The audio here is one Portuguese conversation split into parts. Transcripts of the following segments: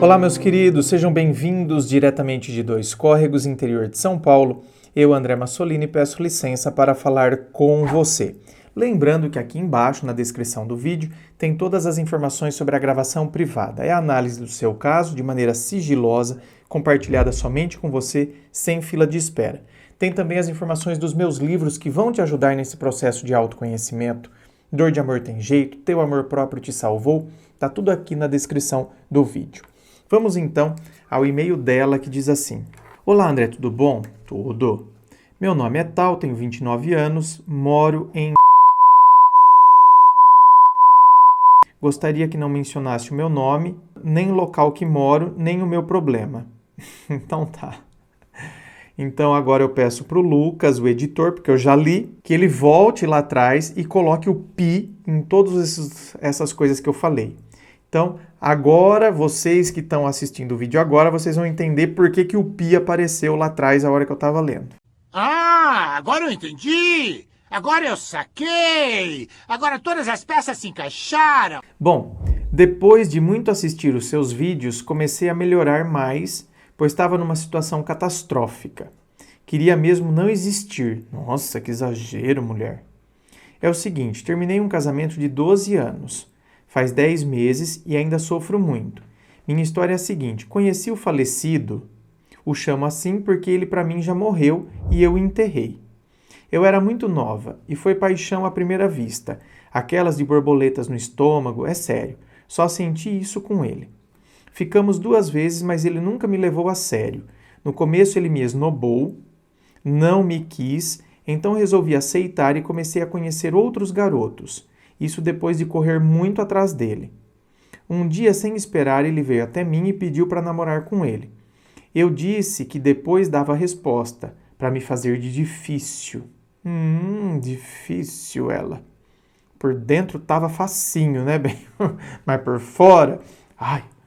Olá, meus queridos, sejam bem-vindos diretamente de Dois Córregos, interior de São Paulo. Eu, André Massolini, peço licença para falar com você. Lembrando que aqui embaixo, na descrição do vídeo, tem todas as informações sobre a gravação privada. É a análise do seu caso, de maneira sigilosa, compartilhada somente com você, sem fila de espera. Tem também as informações dos meus livros que vão te ajudar nesse processo de autoconhecimento. Dor de Amor Tem Jeito, Teu Amor Próprio Te Salvou, tá tudo aqui na descrição do vídeo. Vamos então ao e-mail dela que diz assim: Olá André, tudo bom? Tudo. Meu nome é tal, tenho 29 anos, moro em... Gostaria que não mencionasse o meu nome, nem o local que moro, nem o meu problema. Então tá. Então agora eu peço para o Lucas, o editor, porque eu já li, que ele volte lá atrás e coloque o pi em todas essas coisas que eu falei. Então, agora, vocês que estão assistindo o vídeo agora, vocês vão entender por que o pi apareceu lá atrás a hora que eu estava lendo. Ah, agora eu entendi! Agora eu saquei! Agora todas as peças se encaixaram! Bom, depois de muito assistir os seus vídeos, comecei a melhorar mais, pois estava numa situação catastrófica. Queria mesmo não existir. Nossa, que exagero, mulher. É o seguinte, terminei um casamento de 12 anos. Faz 10 meses e ainda sofro muito. Minha história é a seguinte, conheci o falecido, o chamo assim porque ele para mim já morreu e eu o enterrei. Eu era muito nova e foi paixão à primeira vista. Aquelas de borboletas no estômago, é sério. Só senti isso com ele. Ficamos 2 vezes, mas ele nunca me levou a sério. No começo ele me esnobou, não me quis, então resolvi aceitar e comecei a conhecer outros garotos. Isso depois de correr muito atrás dele. Um dia, sem esperar, ele veio até mim e pediu para namorar com ele. Eu disse que depois dava resposta, para me fazer de difícil. Difícil ela. Por dentro tava facinho, né, bem? Mas por fora,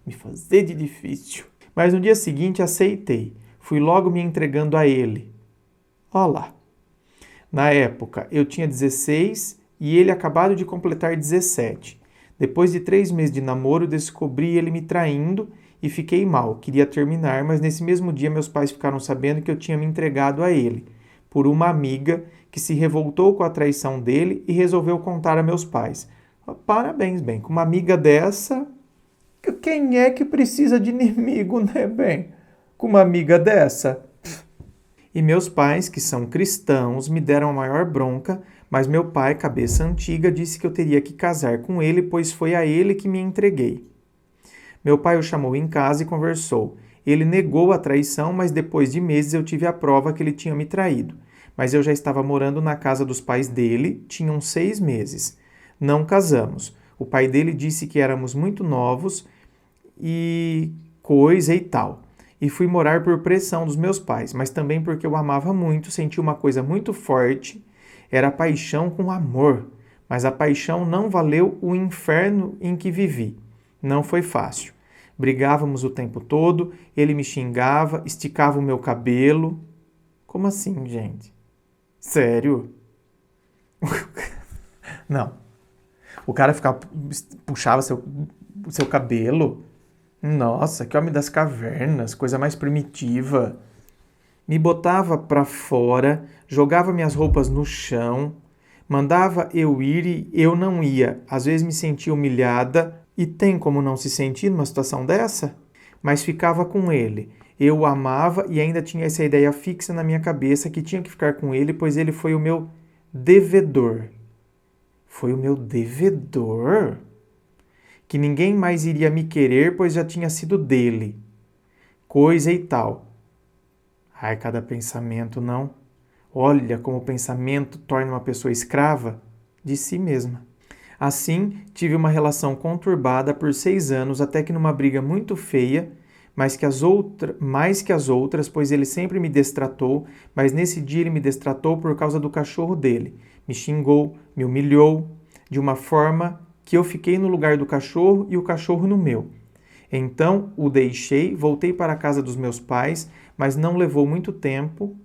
me fazer de difícil. Mas no dia seguinte aceitei. Fui logo me entregando a ele. Ó lá. Na época, eu tinha 16 e ele acabado de completar 17. Depois de 3 meses de namoro, descobri ele me traindo e fiquei mal. Queria terminar, mas nesse mesmo dia meus pais ficaram sabendo que eu tinha me entregado a ele, por uma amiga que se revoltou com a traição dele e resolveu contar a meus pais. Parabéns, bem. Com uma amiga dessa, quem é que precisa de inimigo, né, bem? Com uma amiga dessa... E meus pais, que são cristãos, me deram a maior bronca, mas meu pai, cabeça antiga, disse que eu teria que casar com ele, pois foi a ele que me entreguei. Meu pai o chamou em casa e conversou. Ele negou a traição, mas depois de meses eu tive a prova que ele tinha me traído. Mas eu já estava morando na casa dos pais dele, tinham 6 meses. Não casamos. O pai dele disse que éramos muito novos e coisa e tal. E fui morar por pressão dos meus pais, mas também porque eu amava muito, senti uma coisa muito forte, era paixão com amor, mas a paixão não valeu o inferno em que vivi. Não foi fácil. Brigávamos o tempo todo, ele me xingava, esticava o meu cabelo. Como assim, gente? Sério? Não. O cara puxava seu cabelo... Nossa, que homem das cavernas, coisa mais primitiva. Me botava pra fora, jogava minhas roupas no chão, mandava eu ir e eu não ia. Às vezes me sentia humilhada, e tem como não se sentir numa situação dessa? Mas ficava com ele. Eu o amava e ainda tinha essa ideia fixa na minha cabeça que tinha que ficar com ele, pois ele foi o meu devedor. Foi o meu devedor? Que ninguém mais iria me querer, pois já tinha sido dele. Coisa e tal. Ai, cada pensamento, não? Olha como o pensamento torna uma pessoa escrava de si mesma. Assim, tive uma relação conturbada por 6 anos, até que numa briga muito feia, mais que as outras, pois ele sempre me destratou, mas nesse dia ele me destratou por causa do cachorro dele. Me xingou, me humilhou, de uma forma... que eu fiquei no lugar do cachorro e o cachorro no meu. Então o deixei, voltei para a casa dos meus pais, mas não levou muito tempo.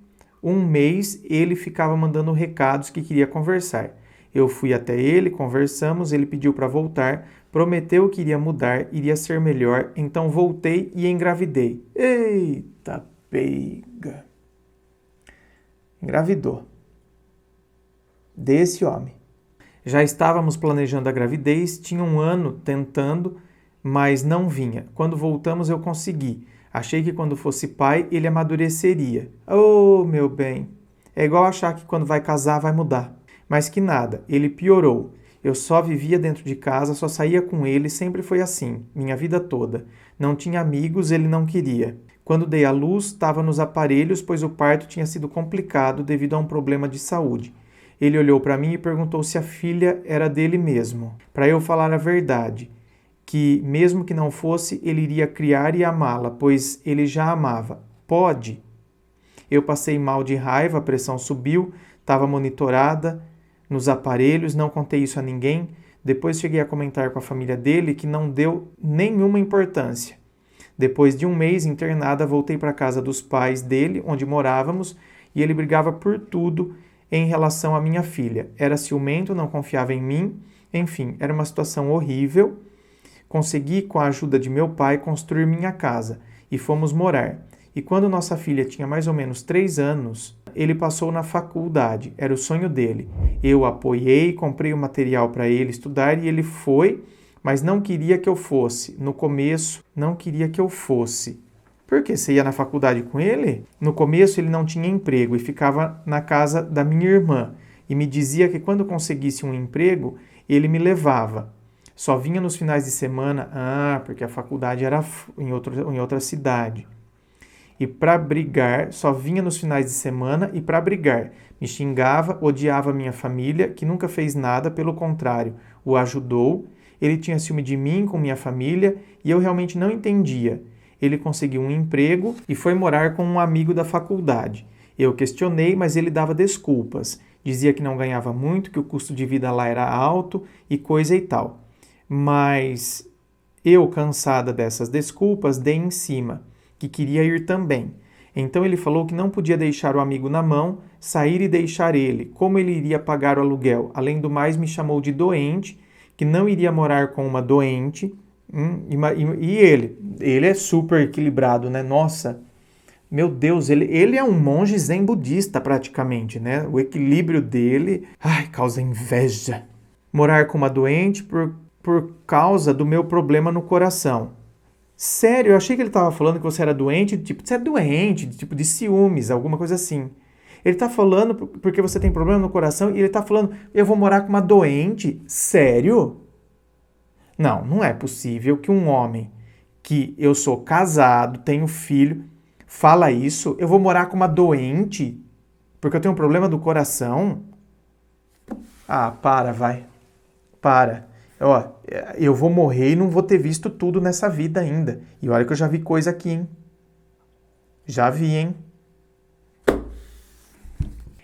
1 mês ele ficava mandando recados que queria conversar. Eu fui até ele, conversamos, ele pediu para voltar, Prometeu que iria mudar, iria ser melhor, então voltei e engravidei. Eita peiga! Engravidou. Desse homem. Já estávamos planejando a gravidez, tinha um ano tentando, mas não vinha. Quando voltamos eu consegui. Achei que quando fosse pai ele amadureceria. Oh, meu bem! É igual achar que quando vai casar vai mudar. Mas que nada, ele piorou. Eu só vivia dentro de casa, só saía com ele, sempre foi assim, minha vida toda. Não tinha amigos, ele não queria. Quando dei à luz, estava nos aparelhos, pois o parto tinha sido complicado devido a um problema de saúde. Ele olhou para mim e perguntou se a filha era dele mesmo. Para eu falar a verdade, que mesmo que não fosse, ele iria criar e amá-la, pois ele já amava. Pode? Eu passei mal de raiva, a pressão subiu, estava monitorada nos aparelhos, não contei isso a ninguém. Depois cheguei a comentar com a família dele que não deu nenhuma importância. Depois de um mês internada, voltei para a casa dos pais dele, onde morávamos, e ele brigava por tudo em relação à minha filha. Era ciumento, não confiava em mim, enfim, era uma situação horrível. Consegui, com a ajuda de meu pai, construir minha casa e fomos morar. E quando nossa filha tinha mais ou menos 3 anos, ele passou na faculdade, era o sonho dele. Eu apoiei, comprei o material para ele estudar e ele foi, mas não queria que eu fosse. No começo, não queria que eu fosse. Por quê? Você ia na faculdade com ele? No começo ele não tinha emprego e ficava na casa da minha irmã. E me dizia que quando conseguisse um emprego, ele me levava. Só vinha nos finais de semana, porque a faculdade era em outra cidade. E para brigar, só vinha nos finais de semana e para brigar. Me xingava, odiava minha família, que nunca fez nada, pelo contrário, o ajudou. Ele tinha ciúme de mim com minha família e eu realmente não entendia. Ele conseguiu um emprego e foi morar com um amigo da faculdade. Eu questionei, mas ele dava desculpas. Dizia que não ganhava muito, que o custo de vida lá era alto e coisa e tal. Mas eu, cansada dessas desculpas, dei em cima, que queria ir também. Então ele falou que não podia deixar o amigo na mão, sair e deixar ele. Como ele iria pagar o aluguel? Além do mais, me chamou de doente, que não iria morar com uma doente. E ele é super equilibrado, né? Nossa, meu Deus, ele é um monge zen budista praticamente, né? O equilíbrio dele, causa inveja. Morar com uma doente por causa do meu problema no coração. Sério, eu achei que ele estava falando que você era doente, você é doente, de ciúmes, alguma coisa assim. Ele está falando porque você tem problema no coração e ele está falando, eu vou morar com uma doente? Sério? Não, não é possível que um homem que eu sou casado, tenho filho, fala isso, eu vou morar com uma doente porque eu tenho um problema do coração? Vai. Para. Eu vou morrer e não vou ter visto tudo nessa vida ainda. E olha que eu já vi coisa aqui, hein? Já vi, hein?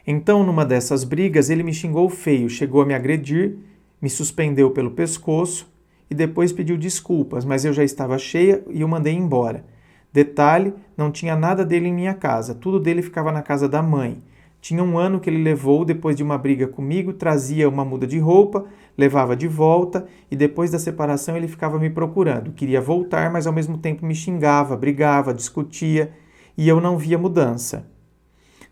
Então, numa dessas brigas, ele me xingou feio, chegou a me agredir, me suspendeu pelo pescoço e depois pediu desculpas, mas eu já estava cheia e o mandei embora. Detalhe, não tinha nada dele em minha casa, tudo dele ficava na casa da mãe. Tinha um ano que ele levou, depois de uma briga comigo, trazia uma muda de roupa, levava de volta e depois da separação ele ficava me procurando. Queria voltar, mas ao mesmo tempo me xingava, brigava, discutia e eu não via mudança.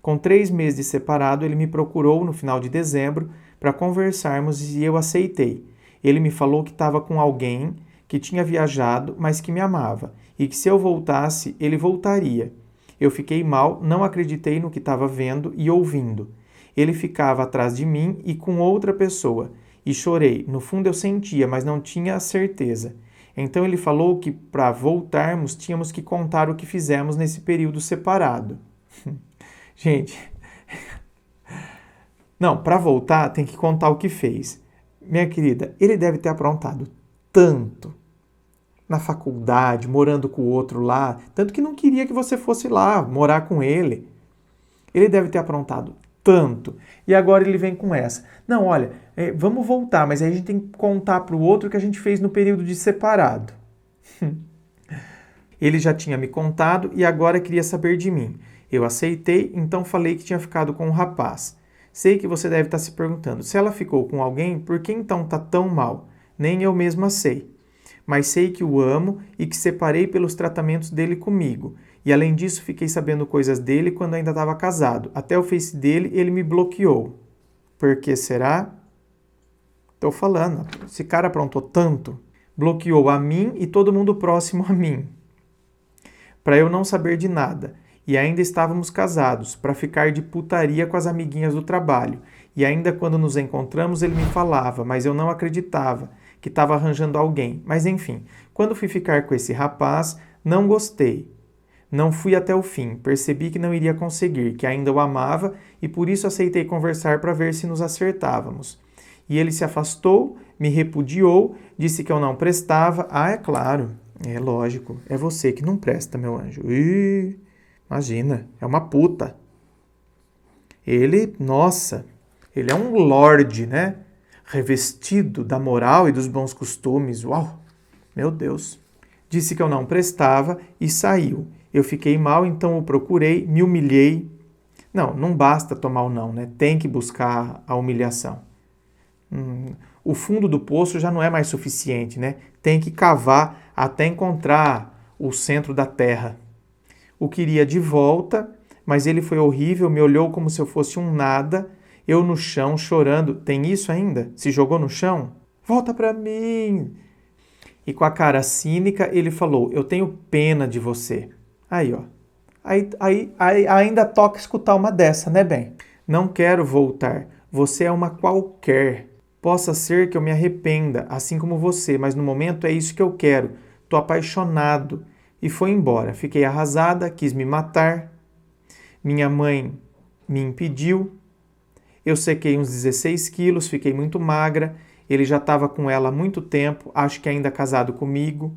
Com 3 meses de separado, ele me procurou no final de dezembro para conversarmos e eu aceitei. Ele me falou que estava com alguém, que tinha viajado, mas que me amava e que se eu voltasse, ele voltaria. Eu fiquei mal, não acreditei no que estava vendo e ouvindo. Ele ficava atrás de mim e com outra pessoa. E chorei. No fundo eu sentia, mas não tinha certeza. Então ele falou que para voltarmos tínhamos que contar o que fizemos nesse período separado. Gente, não, para voltar tem que contar o que fez. Minha querida, ele deve ter aprontado tanto na faculdade, morando com o outro lá, tanto que não queria que você fosse lá morar com ele. Ele deve ter aprontado tanto. E agora ele vem com essa. Não, olha, vamos voltar, mas aí a gente tem que contar para o outro o que a gente fez no período de separado. Ele já tinha me contado e agora queria saber de mim. Eu aceitei, então falei que tinha ficado com um rapaz. Sei que você deve estar se perguntando, se ela ficou com alguém, por que então está tão mal? nem eu mesma sei. Mas sei que o amo e que separei pelos tratamentos dele comigo. E além disso, fiquei sabendo coisas dele quando ainda estava casado. Até o Face dele, ele me bloqueou. Por que será? Tô falando, esse cara aprontou tanto. Bloqueou a mim e todo mundo próximo a mim. Para eu não saber de nada. E ainda estávamos casados, para ficar de putaria com as amiguinhas do trabalho. E ainda quando nos encontramos, ele me falava, mas eu não acreditava, que estava arranjando alguém. Mas enfim, quando fui ficar com esse rapaz, não gostei. Não fui até o fim, percebi que não iria conseguir, que ainda o amava e por isso aceitei conversar para ver se nos acertávamos. E ele se afastou, me repudiou, disse que eu não prestava. Ah, é claro, é lógico, é você que não presta, meu anjo. Ih, imagina, é uma puta. Ele, nossa, ele é um lorde, né? Revestido da moral e dos bons costumes. Uau, meu Deus. Disse que eu não prestava e saiu. Eu fiquei mal, então o procurei, me humilhei. Não basta tomar o não, né? Tem que buscar a humilhação. O fundo do poço já não é mais suficiente, né? Tem que cavar até encontrar o centro da terra. O queria de volta, mas ele foi horrível, me olhou como se eu fosse um nada, eu no chão, chorando. Tem isso ainda? Se jogou no chão? Volta pra mim! E com a cara cínica, ele falou, eu tenho pena de você. Aí, ó. Aí ainda toca escutar uma dessa, né, bem? Não quero voltar. Você é uma qualquer. Possa ser que eu me arrependa, assim como você, mas no momento é isso que eu quero. Tô apaixonado. E foi embora. Fiquei arrasada, quis me matar. Minha mãe me impediu. Eu sequei uns 16 quilos, fiquei muito magra. Ele já estava com ela há muito tempo, acho que ainda casado comigo.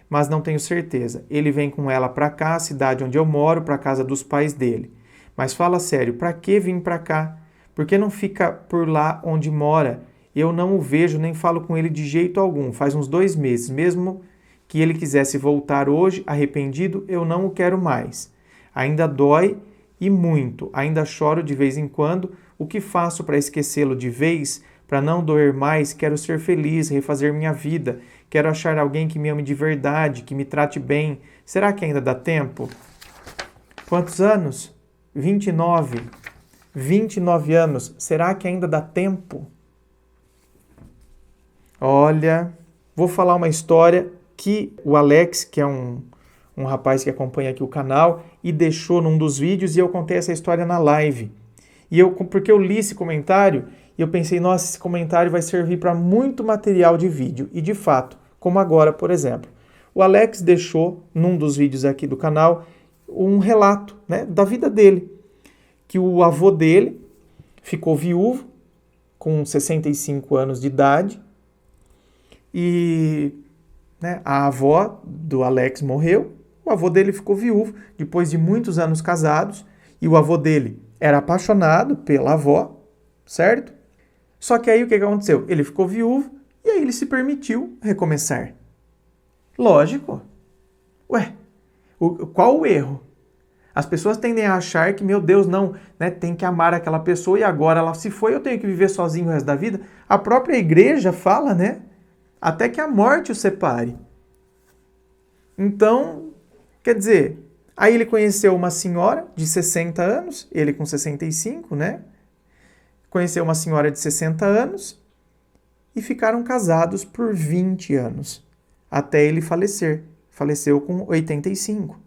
Mas não tenho certeza. Ele vem com ela para cá, a cidade onde eu moro, para casa dos pais dele. Mas fala sério, para que vir para cá? Por que não fica por lá onde mora? Eu não o vejo nem falo com ele de jeito algum. Faz uns 2 meses. Mesmo que ele quisesse voltar hoje, arrependido, eu não o quero mais. Ainda dói e muito. Ainda choro de vez em quando. O que faço para esquecê-lo de vez? Para não doer mais, quero ser feliz, refazer minha vida. Quero achar alguém que me ame de verdade, que me trate bem. Será que ainda dá tempo? Quantos anos? 29. 29 anos. Será que ainda dá tempo? Olha, vou falar uma história que o Alex, que é um rapaz que acompanha aqui o canal, e deixou num dos vídeos e eu contei essa história na live. Porque eu li esse comentário e eu pensei, nossa, esse comentário vai servir para muito material de vídeo. E de fato, como agora, por exemplo. O Alex deixou, num dos vídeos aqui do canal, um relato, né, da vida dele. Que o avô dele ficou viúvo, com 65 anos de idade, e né, a avó do Alex morreu, o avô dele ficou viúvo, depois de muitos anos casados, e o avô dele era apaixonado pela avó, certo? Só que aí o que aconteceu? Ele ficou viúvo e aí ele se permitiu recomeçar. Lógico. Ué, qual o erro? As pessoas tendem a achar que, meu Deus, não, né, tem que amar aquela pessoa e agora ela se foi, eu tenho que viver sozinho o resto da vida. A própria igreja fala, né? Até que a morte o separe. Então, quer dizer, aí ele conheceu uma senhora de 60 anos, ele com 65, né? Conheceu uma senhora de 60 anos e ficaram casados por 20 anos, até ele falecer. Faleceu com 85.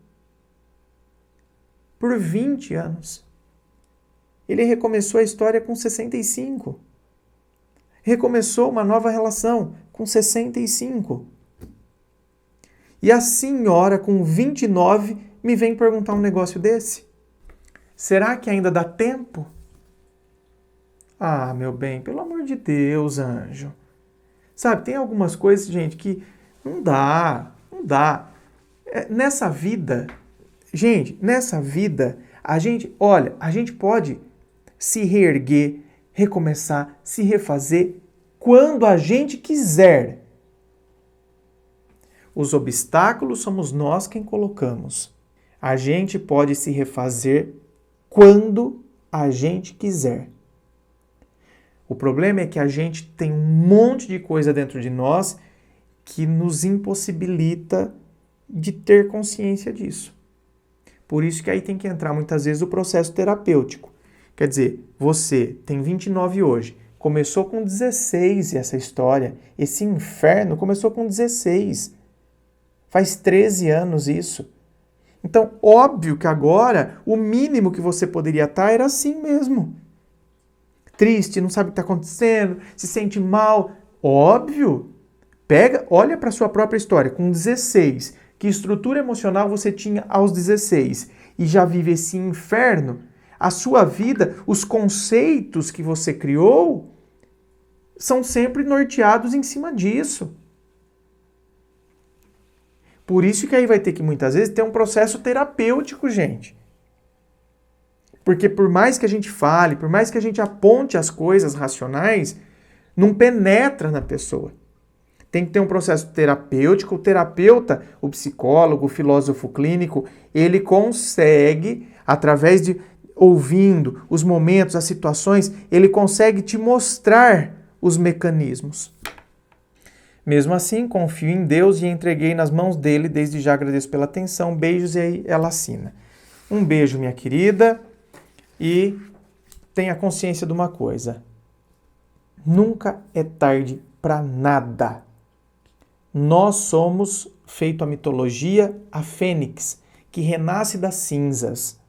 Por 20 anos. Ele recomeçou a história com 65. Recomeçou uma nova relação com 65. E a senhora com 29 me vem perguntar um negócio desse? Será que ainda dá tempo? Ah, meu bem, pelo amor de Deus, anjo. Sabe, tem algumas coisas, gente, que não dá. Nessa vida, gente, a gente pode se reerguer, recomeçar, se refazer quando a gente quiser. Os obstáculos somos nós quem colocamos. A gente pode se refazer quando a gente quiser. O problema é que a gente tem um monte de coisa dentro de nós que nos impossibilita de ter consciência disso. Por isso que aí tem que entrar muitas vezes o processo terapêutico. Quer dizer, você tem 29 hoje, começou com 16 essa história, esse inferno começou com 16. Faz 13 anos isso. Então, óbvio que agora o mínimo que você poderia estar era assim mesmo. Triste, não sabe o que está acontecendo, se sente mal. Óbvio. Olha para a sua própria história, com 16. Que estrutura emocional você tinha aos 16 e já vive esse inferno? A sua vida, os conceitos que você criou são sempre norteados em cima disso. Por isso que aí vai ter que muitas vezes ter um processo terapêutico, gente. Porque por mais que a gente fale, por mais que a gente aponte as coisas racionais, não penetra na pessoa. Tem que ter um processo terapêutico. O terapeuta, o psicólogo, o filósofo clínico, ele consegue, através de ouvindo os momentos, as situações, ele consegue te mostrar os mecanismos. Mesmo assim, confio em Deus e entreguei nas mãos dele. Desde já agradeço pela atenção. Beijos, e aí ela assina. Um beijo, minha querida, e tenha consciência de uma coisa. Nunca é tarde para nada. Nós somos, feito a mitologia, a fênix, que renasce das cinzas.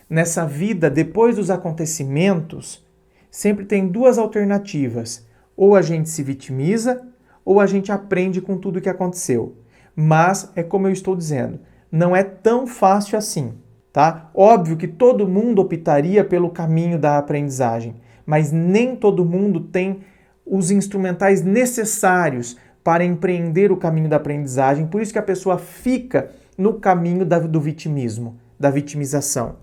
Nessa vida, depois dos acontecimentos, sempre tem duas alternativas. Ou a gente se vitimiza, ou a gente aprende com tudo o que aconteceu. Mas, é como eu estou dizendo, não é tão fácil assim, tá? Óbvio que todo mundo optaria pelo caminho da aprendizagem, mas nem todo mundo tem os instrumentais necessários para empreender o caminho da aprendizagem. Por isso que a pessoa fica no caminho do vitimismo, da vitimização.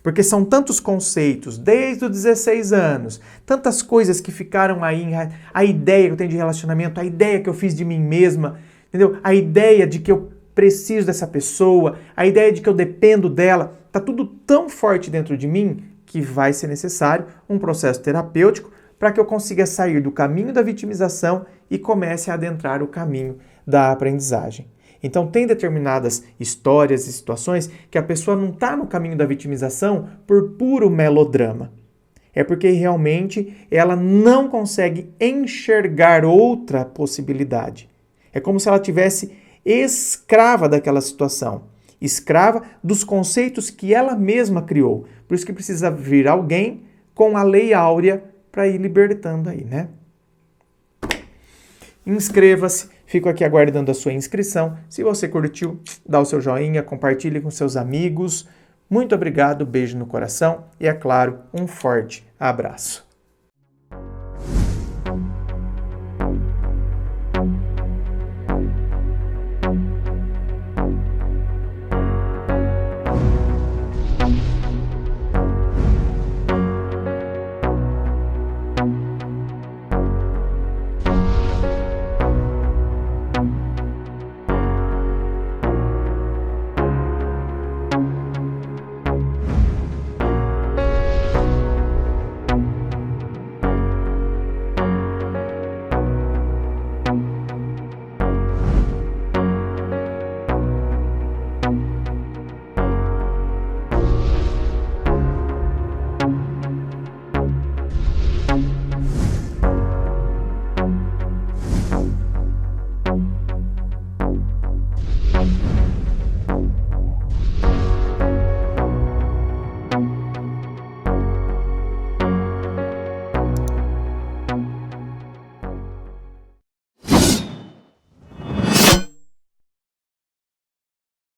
Porque são tantos conceitos, desde os 16 anos, tantas coisas que ficaram aí, a ideia que eu tenho de relacionamento, a ideia que eu fiz de mim mesma, entendeu? A ideia de que eu preciso dessa pessoa, a ideia de que eu dependo dela, tá tudo tão forte dentro de mim que vai ser necessário um processo terapêutico para que eu consiga sair do caminho da vitimização e comece a adentrar o caminho da aprendizagem. Então, tem determinadas histórias e situações que a pessoa não está no caminho da vitimização por puro melodrama. É porque realmente ela não consegue enxergar outra possibilidade. É como se ela tivesse escrava daquela situação, escrava dos conceitos que ela mesma criou. Por isso que precisa vir alguém com a lei áurea para ir libertando aí, né? Inscreva-se, fico aqui aguardando a sua inscrição. Se você curtiu, dá o seu joinha, compartilhe com seus amigos. Muito obrigado, beijo no coração e, é claro, um forte abraço.